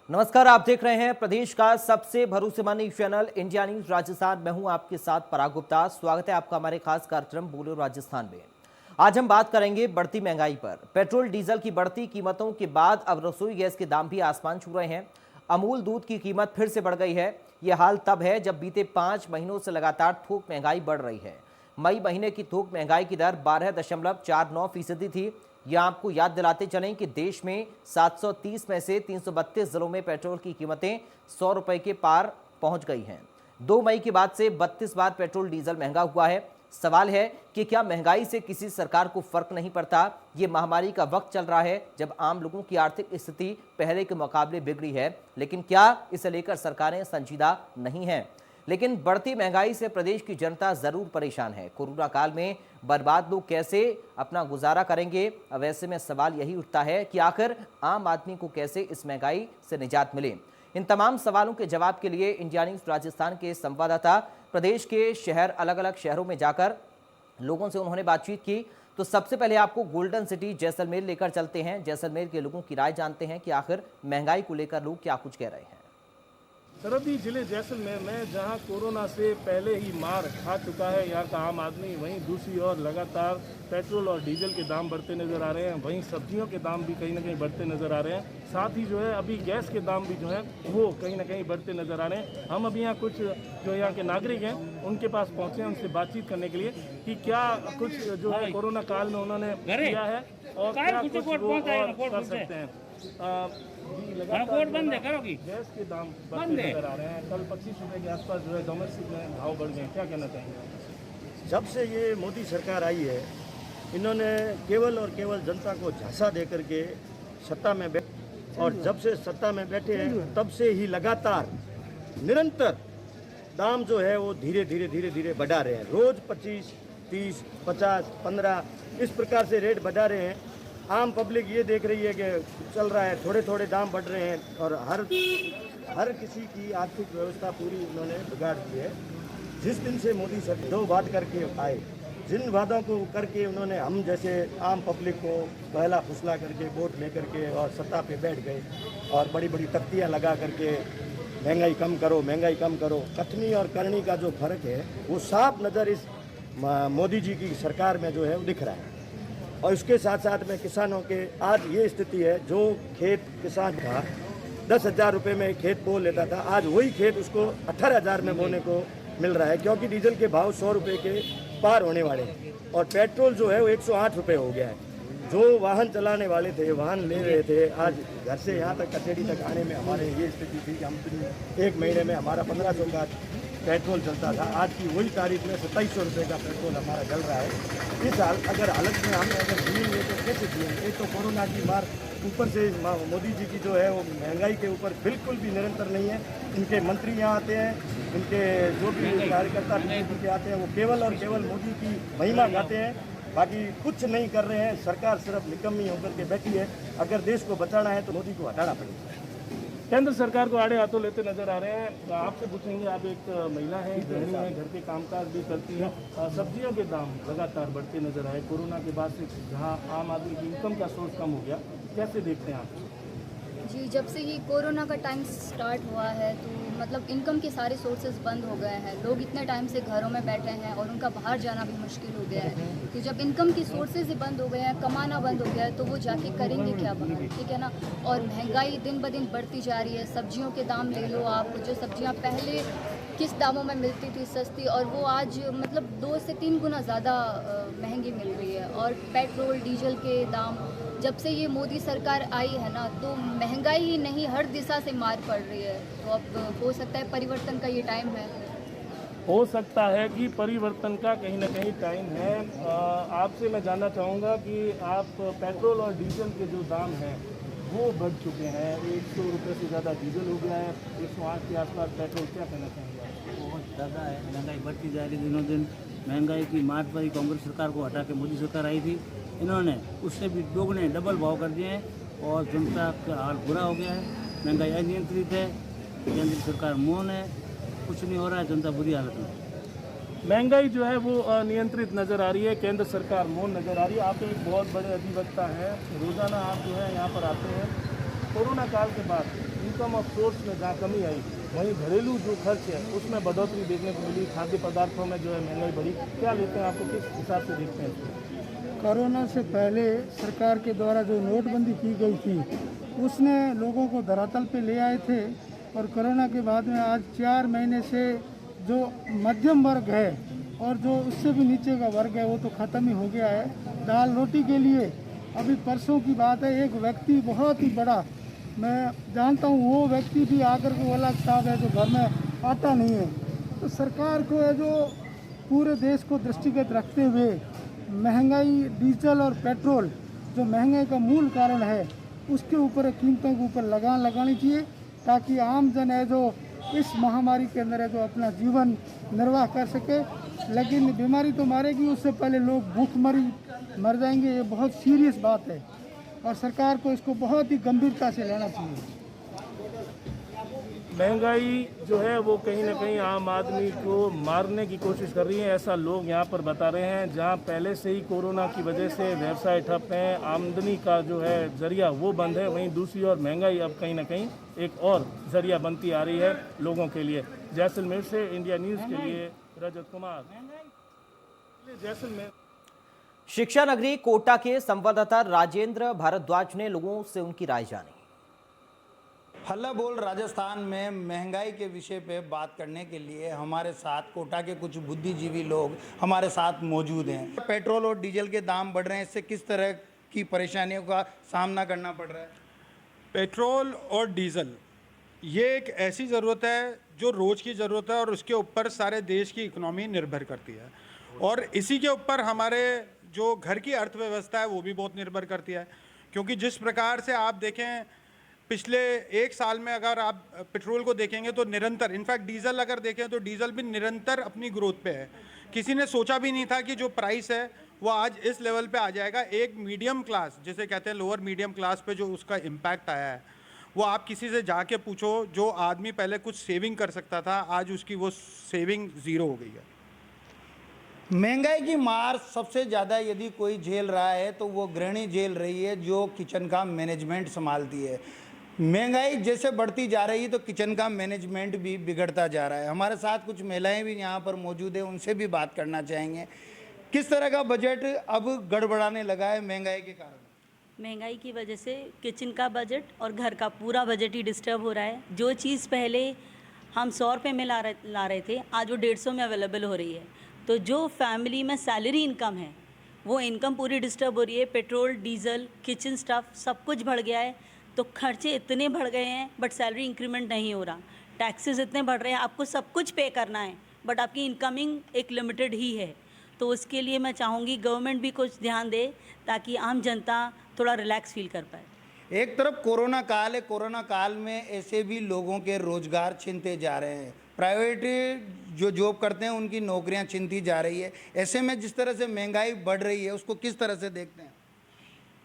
नमस्कार, आप देख रहे हैं प्रदेश का सबसे भरोसेमंद news channel India news Rajasthan. मैं हूं आपके साथ पराग गुप्ता। स्वागत है आपका हमारे खास कार्यक्रम बोलो राजस्थान में। आज हम बात करेंगे बढ़ती महंगाई पर। पेट्रोल डीजल की बढ़ती कीमतों के बाद अब रसोई गैस के दाम भी आसमान छू रहे हैं। अमूल दूध की कीमत फिर से बढ़ गई है। यह हाल तब है जब बीते 5 महीनों से लगातार थोक महंगाई बढ़ रही है। मई महीने की थोक महंगाई की दर 12.49% थी। यह आपको याद दिलाते चलें कि देश में 730 में से 332 जिलों में पेट्रोल की कीमतें 100 रुपए के पार पहुंच गई हैं। 2 मई के बाद से 32 बार पेट्रोल डीजल महंगा हुआ है। सवाल है कि क्या महंगाई से किसी सरकार को फर्क नहीं पड़ता? ये महामारी का वक्त चल रहा है जब आम लोगों की आर्थिक स्थिति पहले के मुकाबले बिगड़ी है, लेकिन क्या इसे लेकर सरकारें संजीदा नहीं हैं? लेकिन बढ़ती महंगाई से प्रदेश की जनता जरूर परेशान है। कोरोना काल में बर्बाद लोग कैसे अपना गुजारा करेंगे? अब ऐसे में सवाल यही उठता है कि आखिर आम आदमी को कैसे इस महंगाई से निजात मिले। इन तमाम सवालों के जवाब के लिए इंडिया न्यूज राजस्थान के संवाददाता प्रदेश के अलग अलग शहरों में जाकर लोगों से उन्होंने बातचीत की। तो सबसे पहले आपको गोल्डन सिटी जैसलमेर लेकर चलते हैं। जैसलमेर के लोगों की राय जानते हैं कि आखिर महंगाई को लेकर लोग क्या कुछ कह रहे हैं। सरहदी जिले जैसलमेर में जहां कोरोना से पहले ही मार खा चुका है यहाँ का आम आदमी, वहीं दूसरी ओर लगातार पेट्रोल और डीजल के दाम बढ़ते नज़र आ रहे हैं। वहीं सब्जियों के दाम भी कहीं ना कहीं बढ़ते नज़र आ रहे हैं। साथ ही जो है अभी गैस के दाम भी जो है वो कहीं ना कहीं बढ़ते नज़र आ रहे हैं। हम अभी यहाँ कुछ जो यहाँ के नागरिक हैं उनके पास पहुँचे हैं उनसे बातचीत करने के लिए कि क्या कुछ जो है कोरोना काल में उन्होंने किया है और क्या कुछ वो और कर सकते हैं। बंद है, करो की गैस के दाम बढ़ते नजर आ रहे हैं। कल 25 रुपए के आसपास जो है डोमेस्टिक में भाव बढ़ गए। क्या कहना चाहेंगे? जब से ये मोदी सरकार आई है, इन्होंने केवल और केवल जनता को झांसा दे करके सत्ता में बैठे और जब से सत्ता में बैठे हैं तब से ही लगातार निरंतर दाम जो है वो धीरे धीरे बढ़ा रहे हैं। रोज 25, 30, 50, 15 इस प्रकार से रेट बढ़ा रहे हैं। आम पब्लिक ये देख रही है कि चल रहा है, थोड़े थोड़े दाम बढ़ रहे हैं और हर किसी की आर्थिक व्यवस्था पूरी उन्होंने बिगाड़ दी है। जिस दिन से मोदी सरकार 2 वाद करके आए, जिन वादों को करके उन्होंने हम जैसे आम पब्लिक को पहला फुसला करके वोट लेकर के और सत्ता पे बैठ गए और बड़ी बड़ी तख्तियाँ लगा करके महंगाई कम करो, कथनी और करनी का जो फर्क है वो साफ नज़र इस मोदी जी की सरकार में जो है वो दिख रहा है। और इसके साथ साथ में किसानों के आज ये स्थिति है, जो खेत किसान का 10,000 रुपये में खेत बो लेता था, आज वही खेत उसको 18,000 में बोने को मिल रहा है, क्योंकि डीजल के भाव 100 रुपये के पार होने वाले हैं और पेट्रोल जो है वो 108 रुपये हो गया है। जो वाहन चलाने वाले थे, वाहन ले रहे थे, आज घर से यहाँ तक कचहरी तक आने में हमारे ये स्थिति थी कि हम 1 महीने में हमारा 1500 का पेट्रोल चलता था, आज की वही तारीख में 2700 रुपये का पेट्रोल हमारा चल रहा है। इस साल अगर हालत में हम अगर जिएंगे तो कैसे जिएंगे? एक तो कोरोना की मार, ऊपर से मोदी जी की जो है वो महंगाई के ऊपर बिल्कुल भी निरंतर नहीं है। इनके मंत्री यहाँ आते हैं, इनके जो भी कार्यकर्ता के आते हैं वो केवल और केवल मोदी की महिमा गाते हैं, बाकी कुछ नहीं कर रहे हैं। सरकार सिर्फ निकम्मी होकर के बैठी है। अगर देश को बचाना है तो मोदी को हटाना पड़ेगा। केंद्र सरकार को आड़े हाथों लेते नजर आ रहे हैं। आपसे पूछेंगे, आप एक महिला हैं, गृहिणी हैं, घर के कामकाज भी करती हैं। सब्जियों के दाम लगातार बढ़ते नजर आए कोरोना के बाद से, जहां आम आदमी की इनकम का सोर्स कम हो गया, कैसे देखते हैं आप? जी, जब से ये कोरोना का टाइम स्टार्ट हुआ है तो मतलब इनकम के सारे सोर्सेज बंद हो गए हैं। लोग इतने टाइम से घरों में बैठे हैं और उनका बाहर जाना भी मुश्किल हो गया है। तो जब इनकम की सोर्सेज ही बंद हो गए हैं, कमाना बंद हो गया है, तो वो जाके करेंगे क्या बाहर? ठीक है ना। और महंगाई दिन ब दिन बढ़ती जा रही है। सब्जियों के दाम ले लो आप, जो सब्जियां पहले किस दामों में मिलती थी सस्ती, और वो आज मतलब 2 से 3 गुना ज़्यादा महंगी मिल रही है। और पेट्रोल डीजल के दाम, जब से ये मोदी सरकार आई है ना, तो महंगाई ही नहीं हर दिशा से मार पड़ रही है। तो अब हो सकता है परिवर्तन का ये टाइम है। हो सकता है कि परिवर्तन का कहीं ना कहीं टाइम है। आपसे मैं जानना चाहूँगा कि आप पेट्रोल और डीजल के जो दाम हैं वो बढ़ चुके हैं। 100 रुपये से ज़्यादा डीजल हो गया है, 108 के आसपास पेट्रोल। क्या कहना चाहेंगे? बहुत ज़्यादा है, महंगाई बढ़ती जा रही है दिनों दिन। महंगाई की मार पर ही कांग्रेस सरकार को हटा के मोदी सरकार आई थी। इन्होंने उससे भी दोगुने डबल भाव कर दिए हैं और जनता का हाल बुरा हो गया है। महंगाई अनियंत्रित है, केंद्र सरकार मौन है, कुछ नहीं हो रहा है, जनता बुरी हालत में। महंगाई जो है वो नियंत्रित नज़र आ रही है, केंद्र सरकार मौन नज़र आ रही है। आप एक बहुत बड़े अधिवक्ता हैं, रोज़ाना आप जो है यहाँ पर आते हैं। कोरोना काल के बाद इनकम ऑफ सोर्स में जहाँ कमी आई, वहीं घरेलू जो खर्च है उसमें बढ़ोतरी देखने को मिली, खाद्य पदार्थों में जो है महंगाई बढ़ी। क्या लेते हैं, आपको किस हिसाब से देखते हैं इसको? कोरोना से पहले सरकार के द्वारा जो नोटबंदी की गई थी उसने लोगों को धरातल पे ले आए थे, और कोरोना के बाद में आज 4 महीने से जो मध्यम वर्ग है और जो उससे भी नीचे का वर्ग है वो तो ख़त्म ही हो गया है। दाल रोटी के लिए अभी परसों की बात है, एक व्यक्ति बहुत ही बड़ा, मैं जानता हूँ वो व्यक्ति भी आकर के बोला साहब है जो घर में आटा नहीं है। तो सरकार को है जो पूरे देश को दृष्टिगत रखते हुए महंगाई, डीजल और पेट्रोल जो महंगाई का मूल कारण है उसके ऊपर, कीमतों के ऊपर लगान लगानी चाहिए, ताकि आम जन है जो इस महामारी के अंदर है जो अपना जीवन निर्वाह कर सके। लेकिन बीमारी तो मारेगी, उससे पहले लोग भूखमरी मर जाएंगे। ये बहुत सीरियस बात है और सरकार को इसको बहुत ही गंभीरता से लेना चाहिए। महंगाई जो है वो कहीं ना कहीं आम आदमी को मारने की कोशिश कर रही है, ऐसा लोग यहाँ पर बता रहे हैं। जहाँ पहले से ही कोरोना की वजह से व्यवसाय ठप हैं, आमदनी का जो है जरिया वो बंद है, वहीं दूसरी ओर महंगाई अब कहीं ना कहीं एक और जरिया बनती आ रही है लोगों के लिए। जैसलमेर से इंडिया न्यूज़ के लिए रजत कुमार, जैसलमेर। शिक्षा नगरी कोटा के संवाददाता राजेंद्र भारद्वाज ने लोगों से उनकी राय जानी। हल्ला बोल राजस्थान में महंगाई के विषय पे बात करने के लिए हमारे साथ कोटा के कुछ बुद्धिजीवी लोग हमारे साथ मौजूद हैं। पेट्रोल और डीजल के दाम बढ़ रहे हैं, इससे किस तरह की परेशानियों का सामना करना पड़ रहा है? पेट्रोल और डीजल ये एक ऐसी ज़रूरत है जो रोज़ की ज़रूरत है और उसके ऊपर सारे देश की इकोनॉमी निर्भर करती है, और इसी के ऊपर हमारे जो घर की अर्थव्यवस्था है वो भी बहुत निर्भर करती है। क्योंकि जिस प्रकार से आप देखें पिछले 1 साल में अगर आप पेट्रोल को देखेंगे तो निरंतर, इनफैक्ट डीजल अगर देखें तो डीजल भी निरंतर अपनी ग्रोथ पे है। किसी ने सोचा भी नहीं था कि जो प्राइस है वो आज इस लेवल पे आ जाएगा। एक मीडियम क्लास, जिसे कहते हैं लोअर मीडियम क्लास पे जो उसका इम्पैक्ट आया है, वो आप किसी से जाके पूछो, जो आदमी पहले कुछ सेविंग कर सकता था आज उसकी वो सेविंग ज़ीरो हो गई है। महंगाई की मार सबसे ज़्यादा यदि कोई झेल रहा है तो वो गृहिणी झेल रही है जो किचन का मैनेजमेंट संभालती है। महंगाई जैसे बढ़ती जा रही है तो किचन का मैनेजमेंट भी बिगड़ता जा रहा है। हमारे साथ कुछ महिलाएं भी यहाँ पर मौजूद है, उनसे भी बात करना चाहेंगे। किस तरह का बजट अब गड़बड़ाने लगा है महंगाई के कारण? महंगाई की वजह से किचन का बजट और घर का पूरा बजट ही डिस्टर्ब हो रहा है। जो चीज़ पहले हम 100 रुपये में ला रहे थे, आज वो 150 में अवेलेबल हो रही है। तो जो फैमिली में सैलरी इनकम है वो इनकम पूरी डिस्टर्ब हो रही है। पेट्रोल, डीजल, किचन स्टफ सब कुछ बढ़ गया है, तो खर्चे इतने बढ़ गए हैं बट सैलरी इंक्रीमेंट नहीं हो रहा। टैक्सेस इतने बढ़ रहे हैं, आपको सब कुछ पे करना है बट आपकी इनकमिंग एक लिमिटेड ही है। तो उसके लिए मैं चाहूँगी गवर्नमेंट भी कुछ ध्यान दे ताकि आम जनता थोड़ा रिलैक्स फील कर पाए। एक तरफ कोरोना काल है, कोरोना काल में ऐसे भी लोगों के रोजगार छिनते जा रहे हैं। प्राइवेट जो जॉब करते हैं उनकी नौकरियां छिनती जा रही है। ऐसे में जिस तरह से महंगाई बढ़ रही है उसको किस तरह से देखते हैं?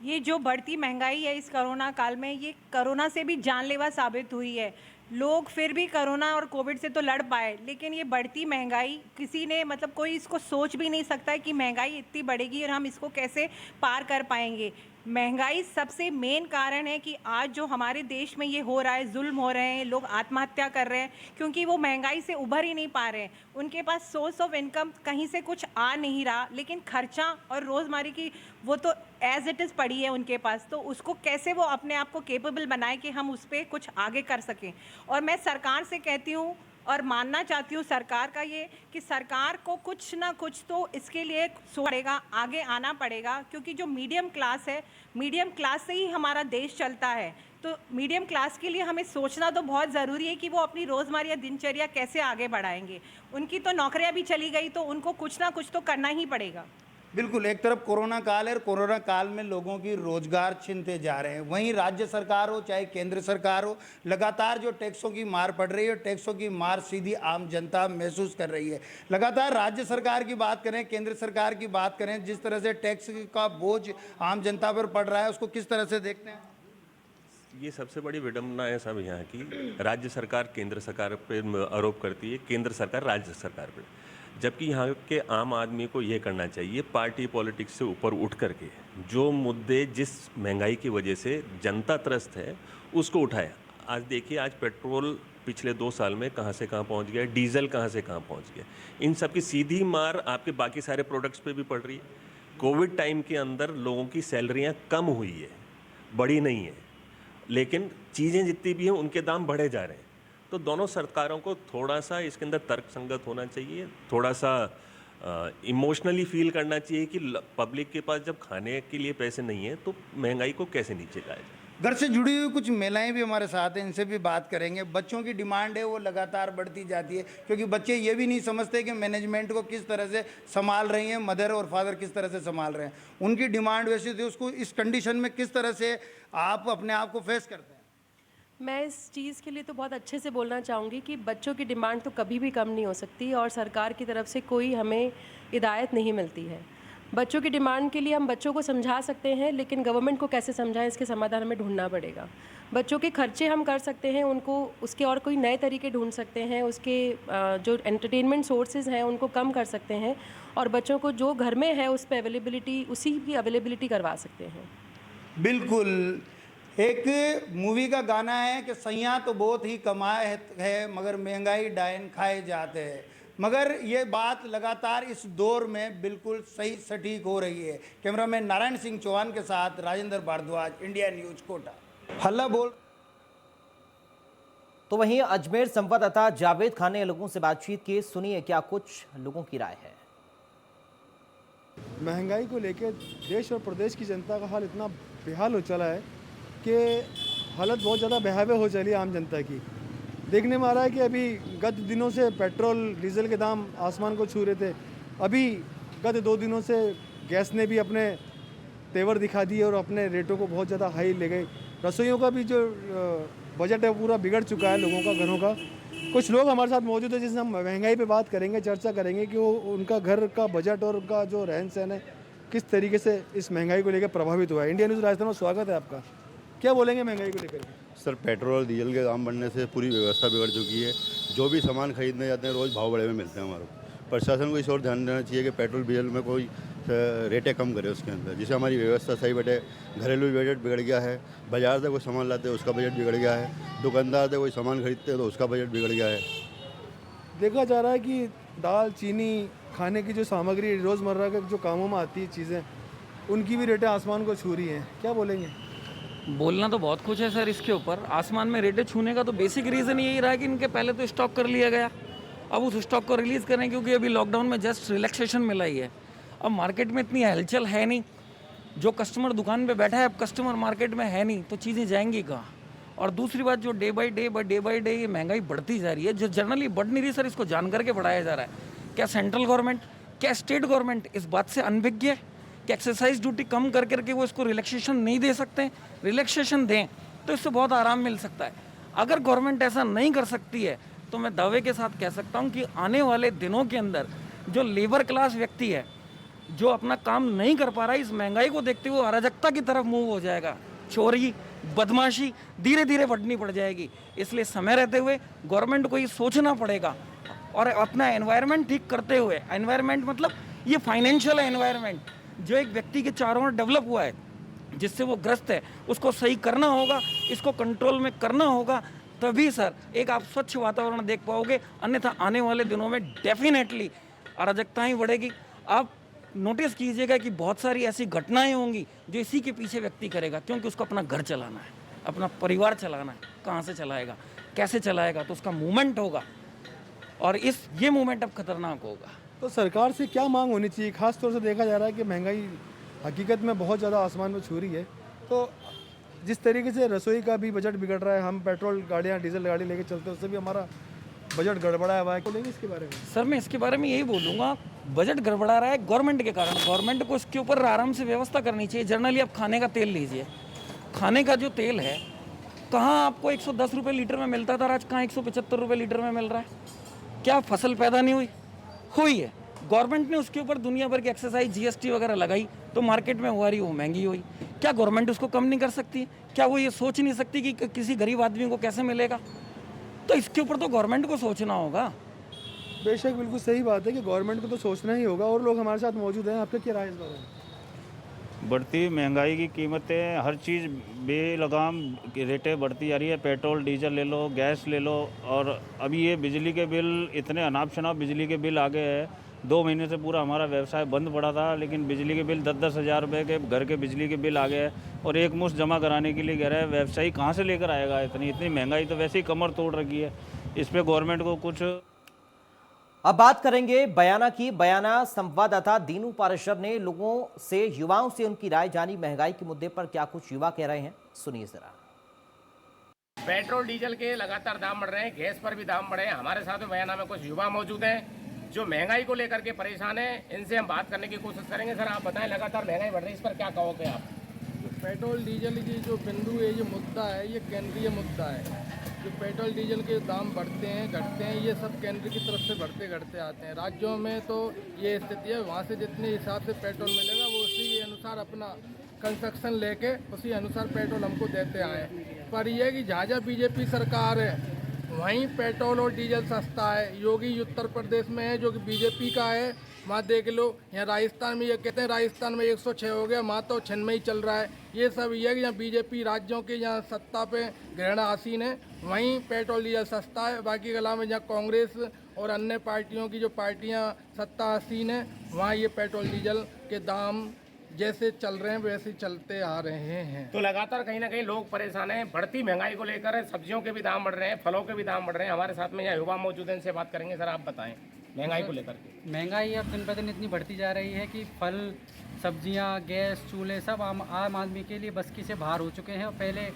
ये जो बढ़ती महंगाई है इस कोरोना काल में, ये कोरोना से भी जानलेवा साबित हुई है। लोग फिर भी कोरोना और कोविड से तो लड़ पाए, लेकिन ये बढ़ती महंगाई किसी ने मतलब कोई इसको सोच भी नहीं सकता है कि महंगाई इतनी बढ़ेगी और हम इसको कैसे पार कर पाएंगे। महंगाई सबसे मेन कारण है कि आज जो हमारे देश में ये हो रहा है, जुल्म हो रहे हैं, लोग आत्महत्या कर रहे हैं क्योंकि वो महंगाई से उभर ही नहीं पा रहे हैं। उनके पास सोर्स ऑफ इनकम कहीं से कुछ आ नहीं रहा, लेकिन खर्चा और रोज़मर्रा की वो तो एज इट इज़ पड़ी है उनके पास। तो उसको कैसे वो अपने आप को केपेबल बनाए कि हम उस पर कुछ आगे कर सकें। और मैं सरकार से कहती हूँ और मानना चाहती हूँ सरकार का ये कि सरकार को कुछ ना कुछ तो इसके लिए पड़ेगा, आगे आना पड़ेगा, क्योंकि जो मीडियम क्लास है, मीडियम क्लास से ही हमारा देश चलता है। तो मीडियम क्लास के लिए हमें सोचना तो बहुत ज़रूरी है कि वो अपनी रोज़मर्रा दिनचर्या कैसे आगे बढ़ाएंगे। उनकी तो नौकरियां भी चली गई, तो उनको कुछ ना कुछ तो करना ही पड़ेगा। बिल्कुल, एक तरफ कोरोना काल है और कोरोना काल में लोगों की रोजगार छिनते जा रहे हैं, वहीं राज्य सरकार हो चाहे केंद्र सरकार हो, लगातार जो टैक्सों की मार पड़ रही है, टैक्सों की मार सीधी आम जनता महसूस कर रही है। लगातार राज्य सरकार की बात करें, केंद्र सरकार की बात करें, जिस तरह से टैक्स का बोझ आम जनता पर पड़ रहा है उसको किस तरह से देखते हैं? ये सबसे बड़ी विडंबना है सब यहाँ की। राज्य सरकार केंद्र सरकार पर आरोप करती है, केंद्र सरकार राज्य सरकार पर, जबकि यहाँ के आम आदमी को ये करना चाहिए पार्टी पॉलिटिक्स से ऊपर उठ करके जो मुद्दे जिस महंगाई की वजह से जनता त्रस्त है उसको उठाए। आज देखिए, आज पेट्रोल पिछले 2 साल में कहाँ से कहाँ पहुँच गया, डीजल कहाँ से कहाँ पहुँच गया। इन सब की सीधी मार आपके बाकी सारे प्रोडक्ट्स पे भी पड़ रही है। कोविड टाइम के अंदर लोगों की सैलरियाँ कम हुई है, बढ़ी नहीं है, लेकिन चीज़ें जितनी भी हैं उनके दाम बढ़े जा रहे हैं। तो दोनों सरकारों को थोड़ा सा इसके अंदर तर्कसंगत होना चाहिए, थोड़ा सा इमोशनली फील करना चाहिए कि पब्लिक के पास जब खाने के लिए पैसे नहीं है तो महंगाई को कैसे नीचे लाया जाए। घर से जुड़ी हुई कुछ महिलाएं भी हमारे साथ हैं, इनसे भी बात करेंगे। बच्चों की डिमांड है वो लगातार बढ़ती जाती है, क्योंकि बच्चे ये भी नहीं समझते कि मैनेजमेंट को किस तरह से संभाल रही हैं, मदर और फादर किस तरह से संभाल रहे हैं। उनकी डिमांड वैसे थी, उसको इस कंडीशन में किस तरह से आप अपने आप को फेस करते हैं? मैं इस चीज़ के लिए तो बहुत अच्छे से बोलना चाहूँगी कि बच्चों की डिमांड तो कभी भी कम नहीं हो सकती और सरकार की तरफ से कोई हमें हिदायत नहीं मिलती है। बच्चों की डिमांड के लिए हम बच्चों को समझा सकते हैं, लेकिन गवर्नमेंट को कैसे समझाएं इसके समाधान हमें ढूंढना पड़ेगा। बच्चों के खर्चे हम कर सकते हैं, उनको उसके और कोई नए तरीके ढूंढ सकते हैं, उसके जो एंटरटेनमेंट सोर्सेज हैं उनको कम कर सकते हैं और बच्चों को जो घर में है उस पर अवेलेबिलिटी, उसी की अवेलेबिलिटी करवा सकते हैं। बिल्कुल। एक मूवी का गाना है कि सैयाँ तो बहुत ही कमाए है मगर महंगाई डायन खाए जाते हैं, मगर ये बात लगातार इस दौर में बिल्कुल सही सटीक हो रही है। कैमरामैन नारायण सिंह चौहान के साथ राजेंद्र भारद्वाज, इंडिया न्यूज, कोटा। हल्ला बोल। तो वहीं अजमेर संवाददाता जावेद खान ने लोगों से बातचीत की, सुनिए क्या कुछ लोगों की राय है। महंगाई को लेकर देश और प्रदेश की जनता का हाल इतना बेहाल हो चला है कि हालत बहुत ज़्यादा बेहावे हो चली है आम जनता की। देखने में आ रहा है कि अभी गत दिनों से पेट्रोल डीजल के दाम आसमान को छू रहे थे, अभी गत 2 दिनों से गैस ने भी अपने तेवर दिखा दिए और अपने रेटों को बहुत ज़्यादा हाई ले गई। रसोइयों का भी जो बजट है पूरा बिगड़ चुका है लोगों का, घरों का। कुछ लोग हमारे साथ मौजूद है जिससे हम महंगाई पे बात करेंगे, चर्चा करेंगे कि वो उनका घर का बजट और उनका जो रहन सहन है किस तरीके से इस महंगाई को लेकर प्रभावित हुआ है। इंडिया न्यूज़ राजस्थान में स्वागत है आपका। क्या बोलेंगे महंगाई को लेकर? सर, पेट्रोल और डीजल के दाम बढ़ने से पूरी व्यवस्था बिगड़ चुकी है। जो भी सामान खरीदने जाते हैं रोज़ भाव बढ़े हुए मिलते हैं हमारे को। प्रशासन को इस ओर ध्यान देना चाहिए कि पेट्रोल डीजल में कोई रेटें कम करे उसके अंदर, जिससे हमारी व्यवस्था सही बैठे। घरेलू बजट बिगड़ गया है, बाजार से कोई सामान लाते हैं उसका बजट बिगड़ गया है, दुकानदार से कोई सामान खरीदते हैं तो उसका बजट बिगड़ गया है। देखा जा रहा है कि दाल, चीनी, खाने की जो सामग्री रोज़मर्रा के जो कामों में आती है चीज़ें, उनकी भी रेटें आसमान को छू रही हैं। क्या बोलेंगे? बोलना तो बहुत कुछ है सर इसके ऊपर। आसमान में रेटें छूने का तो बेसिक रीज़न यही रहा है कि इनके पहले तो स्टॉक कर लिया गया, अब उस स्टॉक को रिलीज़ करें, क्योंकि अभी लॉकडाउन में जस्ट रिलैक्सेशन मिला ही है। अब मार्केट में इतनी हलचल है नहीं, जो कस्टमर दुकान पे बैठा है अब कस्टमर मार्केट में है नहीं, तो चीज़ें जाएंगी कहाँ। और दूसरी बात, जो डे बाई डे ये महंगाई बढ़ती जा रही है, जो जनरली बढ़ नहीं रही सर, इसको जान करके बढ़ाया जा रहा है। क्या सेंट्रल गवर्नमेंट, क्या स्टेट गवर्नमेंट इस बात से अनभिज्ञ है कि एक्सरसाइज ड्यूटी कम कर करके वो इसको रिलैक्सेशन नहीं दे सकते? रिलैक्सेशन दें तो इससे बहुत आराम मिल सकता है। अगर गवर्नमेंट ऐसा नहीं कर सकती है तो मैं दावे के साथ कह सकता हूँ कि आने वाले दिनों के अंदर जो लेबर क्लास व्यक्ति है, जो अपना काम नहीं कर पा रहा है, इस महंगाई को देखते हुए अराजकता की तरफ मूव हो जाएगा। चोरी, बदमाशी धीरे धीरे बढ़नी पड़ जाएगी। इसलिए समय रहते हुए गवर्नमेंट को ये सोचना पड़ेगा और अपना एनवायरनमेंट ठीक करते हुए, एनवायरनमेंट मतलब ये फाइनेंशियल एनवायरनमेंट जो एक व्यक्ति के चारों ओर डेवलप हुआ है, जिससे वो ग्रस्त है, उसको सही करना होगा, इसको कंट्रोल में करना होगा, तभी सर एक आप स्वच्छ वातावरण देख पाओगे। अन्यथा आने वाले दिनों में डेफिनेटली अराजकता ही बढ़ेगी। आप नोटिस कीजिएगा कि बहुत सारी ऐसी घटनाएं होंगी जो इसी के पीछे व्यक्ति करेगा, क्योंकि उसको अपना घर चलाना है, अपना परिवार चलाना है। कहाँ से चलाएगा, कैसे चलाएगा, तो उसका मूवमेंट होगा और ये मूवमेंट अब खतरनाक होगा। तो सरकार से क्या मांग होनी चाहिए? खास तौर से देखा जा रहा है कि महंगाई हकीकत में बहुत ज़्यादा आसमान में छू रही है, तो जिस तरीके से रसोई का भी बजट बिगड़ रहा है, हम पेट्रोल गाड़ियाँ, डीजल गाड़ी लेके चलते हैं, उससे भी हमारा बजट गड़बड़ा हुआ है। बोलेंगे इसके बारे में? सर मैं इसके बारे में यही बोलूँगा, बजट गड़बड़ा रहा है गवर्नमेंट के कारण। गवर्नमेंट को इसके ऊपर आराम से व्यवस्था करनी चाहिए। जनरली आप खाने का तेल लीजिए, खाने का जो तेल है कहाँ आपको 110 रुपये लीटर में मिलता था, आज कहाँ 175 रुपये लीटर में मिल रहा है। क्या फसल पैदा नहीं हुई है? गवर्नमेंट ने उसके ऊपर दुनिया भर की एक्सरसाइज, जीएसटी वगैरह लगाई, तो मार्केट में हुआ रही वो महंगी हुई। क्या गवर्नमेंट उसको कम नहीं कर सकती? क्या वो ये सोच नहीं सकती कि किसी गरीब आदमी को कैसे मिलेगा? तो इसके ऊपर तो गवर्नमेंट को सोचना होगा। बेशक, बिल्कुल सही बात है कि गवर्नमेंट को तो सोचना ही होगा। और लोग हमारे साथ मौजूद हैं, आपका क्या राय इस बारे में? बढ़ती महंगाई की कीमतें, हर चीज़ बेलगाम रेटें बढ़ती जा रही है। पेट्रोल डीजल ले लो, गैस ले लो, और अभी ये बिजली के बिल इतने अनाप शनाप बिजली के बिल आ गए हैं। 2 महीने से पूरा हमारा व्यवसाय बंद पड़ा था, लेकिन बिजली के बिल 10-10 हज़ार रुपये के घर के बिजली के बिल आ गए हैं और एक मुश्त जमा कराने के लिए कह रहा है। व्यवसायी कहाँ से लेकर आएगा? इतनी महंगाई तो वैसे ही कमर तोड़ रखी है। इस पर गवर्नमेंट को कुछ। अब बात करेंगे बयाना की। बयाना संवाददाता दीनू पारेशर ने लोगों से, युवाओं से उनकी राय जानी। महंगाई के मुद्दे पर क्या कुछ युवा कह रहे हैं, सुनिए जरा। पेट्रोल डीजल के लगातार दाम बढ़ रहे हैं, गैस पर भी दाम बढ़े हैं। हमारे साथ में बयाना में कुछ युवा मौजूद हैं जो महंगाई को लेकर के परेशान हैं। इनसे हम बात करने की कोशिश करेंगे। सर, आप बताएं, लगातार महंगाई बढ़ रही है, इस पर क्या कहोगे आप? पेट्रोल डीजल की जो बिंदु है, ये मुद्दा है, ये केंद्रीय मुद्दा है। जो पेट्रोल डीजल के दाम बढ़ते हैं घटते हैं, ये सब केंद्र की तरफ से बढ़ते घटते आते हैं। राज्यों में तो ये स्थिति है, वहाँ से जितने हिसाब से पेट्रोल मिलेगा वो उसी के अनुसार अपना कंस्ट्रक्शन लेके उसी अनुसार पेट्रोल हमको देते आए। पर यह कि जहाँ बीजेपी सरकार है वहीं पेट्रोल और डीजल सस्ता है। योगी उत्तर प्रदेश में है जो कि बीजेपी का है, वहाँ देख लो। यहाँ राजस्थान में ये कहते हैं राजस्थान में 106 हो गया, वहाँ तो 96 चल रहा है। ये सब ये कि यहाँ बीजेपी राज्यों के यहाँ सत्ता पे ग्रहण आसीन है, वहीं पेट्रोल डीजल सस्ता है। बाकी के अलावा जहाँ कांग्रेस और अन्य पार्टियों की जो पार्टियाँ सत्ता आसीन है, वहाँ ये पेट्रोल डीजल के दाम जैसे चल रहे हैं वैसे चलते आ रहे हैं। तो लगातार कहीं ना कहीं लोग परेशान हैं बढ़ती महंगाई को लेकर। सब्जियों के भी दाम बढ़ रहे हैं, फलों के भी दाम बढ़ रहे हैं। हमारे साथ में यहाँ युवा मौजूद हैं, इनसे बात करेंगे। सर, आप बताएं महंगाई को लेकर के। महंगाई अब दिन ब दिन इतनी बढ़ती जा रही है कि फल, सब्जियां, गैस, चूल्हे सब आम आदमी के लिए बस की से बाहर हो चुके हैं। और पहले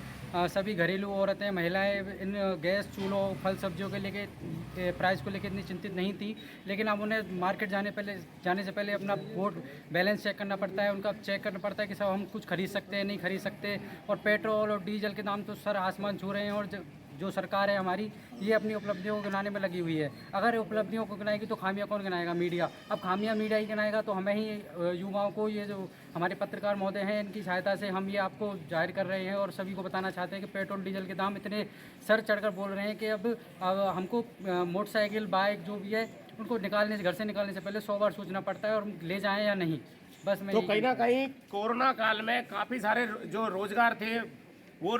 सभी घरेलू औरतें, महिलाएं इन गैस, चूल्हों, फल, सब्जियों के लेके प्राइस को लेकर इतनी चिंतित नहीं थी। लेकिन अब उन्हें मार्केट जाने से पहले अपना वोट बैलेंस चेक करना पड़ता है, उनका चेक करना पड़ता है कि सब हम कुछ खरीद सकते हैं, नहीं खरीद सकते। और पेट्रोल और डीजल के दाम तो सर आसमान छू रहे हैं। और जो सरकार है हमारी, ये अपनी उपलब्धियों को गिनाने में लगी हुई है। अगर उपलब्धियों को गिनाएगी तो खामियां कौन गिनाएगा? मीडिया। अब खामियां मीडिया ही गिनाएगा, तो हमें ही युवाओं को, ये जो हमारे पत्रकार महोदय हैं, इनकी सहायता से हम ये आपको जाहिर कर रहे हैं और सभी को बताना चाहते हैं कि पेट्रोल डीजल के दाम इतने सर चढ़कर बोल रहे हैं कि अब हमको मोटरसाइकिल, बाइक जो भी है उनको घर से निकालने से पहले 100 बार सोचना पड़ता है और ले जाएँ या नहीं। बस मैं तो कहीं ना कहीं कोरोना काल में काफ़ी सारे जो रोजगार थे वो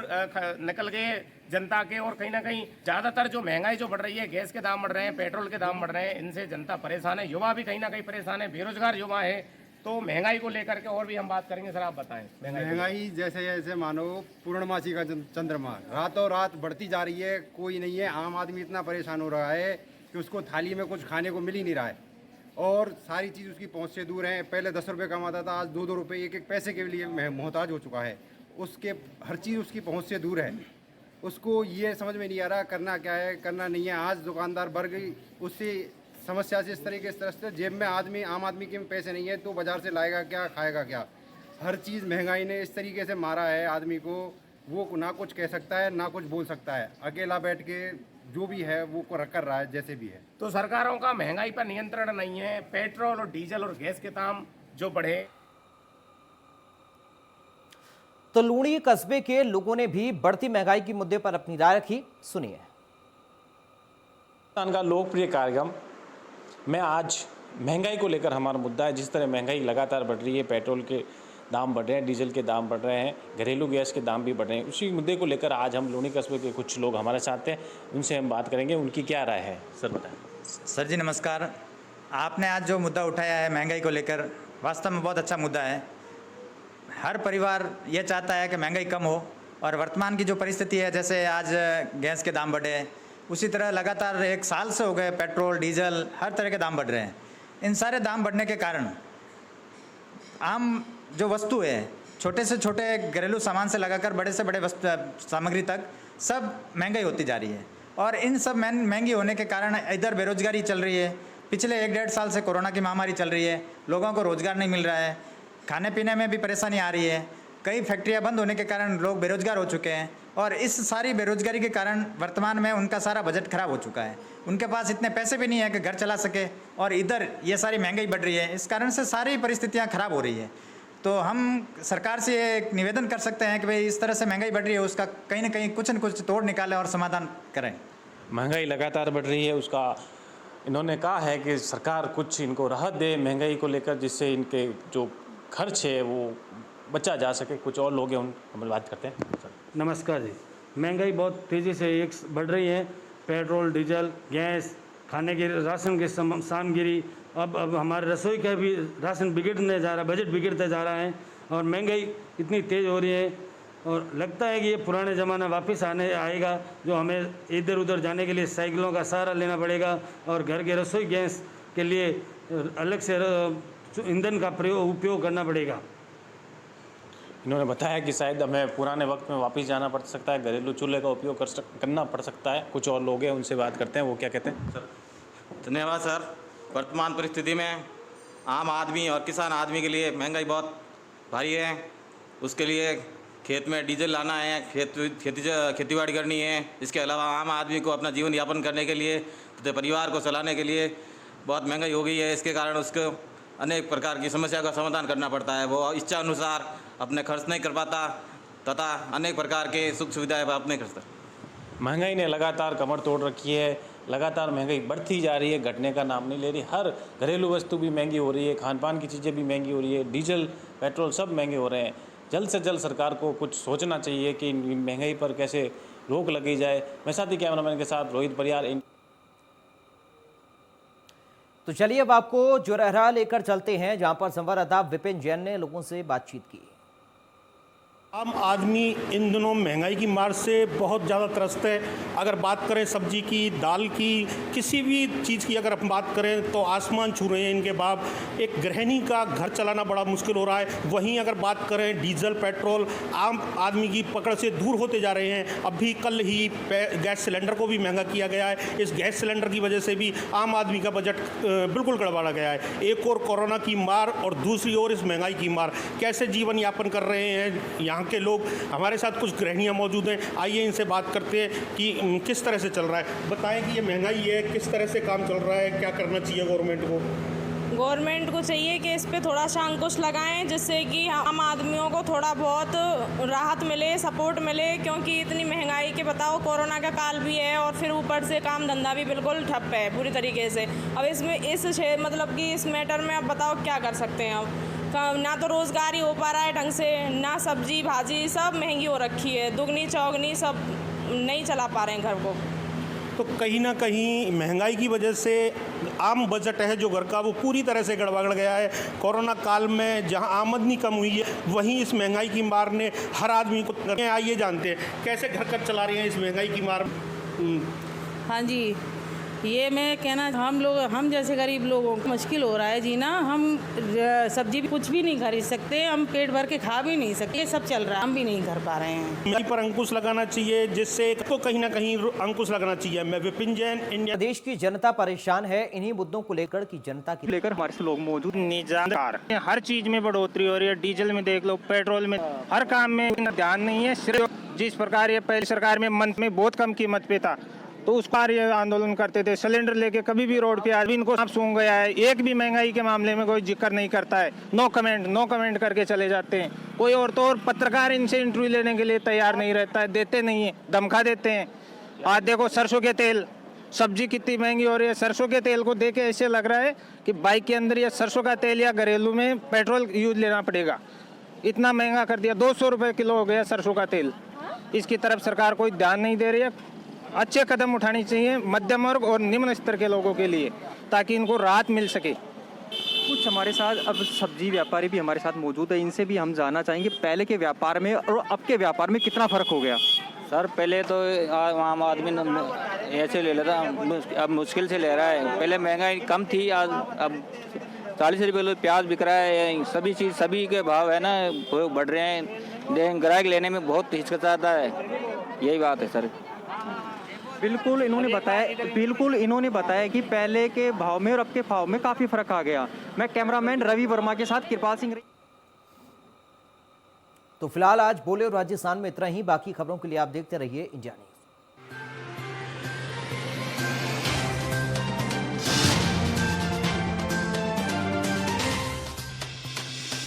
निकल गए जनता के। और कहीं ना कहीं ज़्यादातर जो महंगाई जो बढ़ रही है, गैस के दाम बढ़ रहे हैं, पेट्रोल के दाम बढ़ रहे हैं, इनसे जनता परेशान है। युवा भी कहीं ना कहीं परेशान है, बेरोजगार युवा है। तो महंगाई को लेकर के और भी हम बात करेंगे। सर, आप बताएं महंगाई जैसे जैसे मानो पूर्णमासी का चंद्रमा, रातों रात बढ़ती जा रही है। कोई नहीं है, आम आदमी इतना परेशान हो रहा है कि उसको थाली में कुछ खाने को मिल ही नहीं रहा है और सारी चीज़ उसकी पहुंच से दूर है। पहले 10 रुपये कमाता था, आज 2-2 रुपये, एक पैसे के लिए मोहताज हो चुका है। उसके हर चीज़ उसकी पहुंच से दूर है। उसको ये समझ में नहीं आ रहा करना क्या है, करना नहीं है। आज दुकानदार बढ़ गई उससे समस्या से इस तरीके से जेब में आम आदमी के पैसे नहीं है तो बाज़ार से लाएगा क्या, खाएगा क्या? हर चीज़ महंगाई ने इस तरीके से मारा है आदमी को, वो ना कुछ कह सकता है ना कुछ बोल सकता है। अकेला बैठ के जो भी है वो कर रहा है जैसे भी है। तो सरकारों का महंगाई पर नियंत्रण नहीं है। पेट्रोल और डीजल और गैस के दाम जो बढ़े। तो लूणी कस्बे के लोगों ने भी बढ़ती महंगाई के मुद्दे पर अपनी राय रखी, सुनिए। का लोकप्रिय कार्यक्रम में आज महंगाई को लेकर हमारा मुद्दा है। जिस तरह महंगाई लगातार बढ़ रही है, पेट्रोल के दाम बढ़ रहे हैं, डीजल के दाम बढ़ रहे हैं, घरेलू गैस के दाम भी बढ़ रहे हैं, उसी मुद्दे को लेकर आज हम लूणी कस्बे के कुछ लोग हमारे साथ हैं, उनसे हम बात करेंगे, उनकी क्या राय है। सर बताएं। सर जी नमस्कार। आपने आज जो मुद्दा उठाया है महंगाई को लेकर, वास्तव में बहुत अच्छा मुद्दा है। हर परिवार ये चाहता है कि महंगाई कम हो और वर्तमान की जो परिस्थिति है, जैसे आज गैस के दाम बढ़े, उसी तरह लगातार 1 साल से हो गए पेट्रोल, डीजल, हर तरह के दाम बढ़ रहे हैं। इन सारे दाम बढ़ने के कारण आम जो वस्तु है, छोटे से छोटे घरेलू सामान से लगाकर बड़े से बड़े सामग्री तक सब महंगाई होती जा रही है। और इन सब महंगी होने के कारण इधर बेरोजगारी चल रही है। पिछले 1-1.5 साल से कोरोना की महामारी चल रही है, लोगों को रोज़गार नहीं मिल रहा है, खाने पीने में भी परेशानी आ रही है। कई फैक्ट्रियां बंद होने के कारण लोग बेरोजगार हो चुके हैं और इस सारी बेरोजगारी के कारण वर्तमान में उनका सारा बजट खराब हो चुका है। उनके पास इतने पैसे भी नहीं है कि घर चला सके और इधर ये सारी महंगाई बढ़ रही है। इस कारण से सारी परिस्थितियां खराब हो रही है। तो हम सरकार से एक निवेदन कर सकते हैं कि भाई इस तरह से महंगाई बढ़ रही है, उसका कहीं ना कहीं कुछ न कुछ तोड़ निकालें और समाधान करें। महंगाई लगातार बढ़ रही है, उसका इन्होंने कहा है कि सरकार कुछ इनको राहत दे महंगाई को लेकर, जिससे इनके जो खर्च है वो बचा जा सके। कुछ और लोग हैं उन हम बात करते हैं। नमस्कार जी। महंगाई बहुत तेज़ी से बढ़ रही है। पेट्रोल, डीजल, गैस, खाने की राशन की सामग्री, अब हमारे रसोई का भी राशन बिगड़ने जा रहा है, बजट बिगड़ता जा रहा है और महंगाई इतनी तेज़ हो रही है और लगता है कि ये पुराने ज़माना वापस आएगा, जो हमें इधर उधर जाने के लिए साइकिलों का सहारा लेना पड़ेगा और घर के रसोई गैस के लिए अलग से ईंधन का उपयोग करना पड़ेगा। इन्होंने बताया कि शायद हमें पुराने वक्त में वापस जाना पड़ सकता है, घरेलू चूल्हे का उपयोग करना पड़ सकता है। कुछ और लोग हैं, उनसे बात करते हैं, वो क्या कहते हैं। सर धन्यवाद सर। वर्तमान परिस्थिति में आम आदमी और किसान आदमी के लिए महंगाई बहुत भारी है। उसके लिए खेत में डीजल लाना है, खेतीबाड़ी करनी है। इसके अलावा आम आदमी को अपना जीवन यापन करने के लिए तथा परिवार को चलाने के लिए बहुत महंगाई हो गई है। इसके कारण उसको अनेक प्रकार की समस्या का समाधान करना पड़ता है। वो इच्छा अनुसार अपने खर्च नहीं कर पाता तथा अनेक प्रकार के सुख सुविधाएं प्राप्त नहीं कर सकता। महंगाई ने लगातार कमर तोड़ रखी है। लगातार महंगाई बढ़ती जा रही है, घटने का नाम नहीं ले रही। हर घरेलू वस्तु भी महंगी हो रही है, खान पान की चीज़ें भी महंगी हो रही है, डीजल पेट्रोल सब महंगे हो रहे हैं। जल्द से जल्द सरकार को कुछ सोचना चाहिए कि महंगाई पर कैसे रोक लगी जाए। मैं साथी कैमरामैन के साथ रोहित परियार। तो चलिए अब आपको जोरहरा लेकर चलते हैं, जहां पर संवाददाता विपिन जैन ने लोगों से बातचीत की। आम आदमी इन दिनों महंगाई की मार से बहुत ज़्यादा त्रस्त है। अगर बात करें सब्जी की, दाल की, किसी भी चीज़ की अगर हम बात करें तो आसमान छू रहे हैं इनके भाव। एक गृहिणी का घर चलाना बड़ा मुश्किल हो रहा है। वहीं अगर बात करें डीजल पेट्रोल, आम आदमी की पकड़ से दूर होते जा रहे हैं। अभी कल ही गैस सिलेंडर को भी महंगा किया गया है। इस गैस सिलेंडर की वजह से भी आम आदमी का बजट बिल्कुल गड़बड़ा गया है। एक और कोरोना की मार और दूसरी ओर इस महंगाई की मार। कैसे जीवन यापन कर रहे हैं यहाँ के लोग। हमारे साथ कुछ गृहिणियाँ मौजूद हैं, आइए इनसे बात करते हैं कि किस तरह से चल रहा है। बताएं कि ये महंगाई है, किस तरह से काम चल रहा है, क्या करना चाहिए गवर्नमेंट को। गवर्नमेंट को चाहिए कि इस पे थोड़ा सा अंकुश लगाएं, जिससे कि आम आदमियों को थोड़ा बहुत राहत मिले, सपोर्ट मिले, क्योंकि इतनी महंगाई के बताओ कोरोना का काल भी है और फिर ऊपर से काम धंधा भी बिल्कुल ठप है पूरी तरीके से। अब इसमें मतलब कि इस मैटर में अब बताओ क्या कर सकते हैं। अब ना तो रोज़गार ही हो पा रहा है ढंग से, ना सब्जी भाजी सब महंगी हो रखी है, दुगनी चौगनी, सब नहीं चला पा रहे हैं घर को। तो कहीं ना कहीं महंगाई की वजह से आम बजट है जो घर का वो पूरी तरह से गड़बड़ गया है। कोरोना काल में जहां आमदनी कम हुई है, वहीं इस महंगाई की मार ने हर आदमी को। आइए जानते हैं कैसे घर कर चला रहे हैं इस महंगाई की मार। हाँ जी, ये मैं कहना, हम जैसे गरीब लोगों को मुश्किल हो रहा है जीना। हम सब्जी भी कुछ भी नहीं खरीद सकते, हम पेट भर के खा भी नहीं सकते, ये सब चल रहा है, हम भी नहीं कर पा रहे हैं। महंगाई पर अंकुश लगाना चाहिए, जिससे तो कहीं ना कहीं अंकुश लगाना चाहिए। मैं विपिन जैन, इंडिया। देश की जनता परेशान है। इन्हीं मुद्दों को लेकर की जनता की लेकर हमारे से लोग मौजूद। निजामदार हर चीज में बढ़ोतरी हो रही है, डीजल में देख लो, पेट्रोल में, हर काम में ध्यान नहीं है। सिर्फ जिस प्रकार ये पहले सरकार में मंथ में बहुत कम कीमत पे था तो उस पर ये आंदोलन करते थे। सिलेंडर लेके कभी भी रोड पे आदमी इनको आप सूंघ गया है। एक भी महंगाई के मामले में कोई जिक्र नहीं करता है, नो कमेंट करके चले जाते हैं। कोई और तो और पत्रकार इनसे इंटरव्यू लेने के लिए तैयार नहीं रहता है, देते नहीं है, धमका देते हैं। आज देखो सरसों के तेल, सब्जी कितनी महंगी हो रही है। सरसों के तेल को देख के ऐसे लग रहा है कि बाइक के अंदर या सरसों का तेल या घरेलू में पेट्रोल यूज लेना पड़ेगा। इतना महंगा कर दिया, 200 रुपये किलो हो गया सरसों का तेल। इसकी तरफ सरकार कोई ध्यान नहीं दे रही है। अच्छे कदम उठाने चाहिए मध्यम वर्ग और निम्न स्तर के लोगों के लिए, ताकि इनको राहत मिल सके। कुछ हमारे साथ अब सब्जी व्यापारी भी हमारे साथ मौजूद है, इनसे भी हम जानना चाहेंगे पहले के व्यापार में और अब के व्यापार में कितना फ़र्क हो गया। सर पहले तो आम आदमी ऐसे ले लेता, अब मुश्किल से ले रहा है। पहले महंगाई कम थी, आज अब 40 रुपये किलो प्याज बिक रहा है। सभी चीज़, सभी के भाव है ना वो बढ़ रहे हैं, ग्राहक लेने में बहुत हिचकिचाता है। यही बात है सर। बिल्कुल इन्होंने बताया कि पहले के भाव में और अब के भाव में काफ़ी फ़र्क आ गया। मैं कैमरामैन रवि वर्मा के साथ कृपाल सिंह। तो फिलहाल आज बोले और राजस्थान में इतना ही। बाकी खबरों के लिए आप देखते रहिए इंडिया न्यूज़।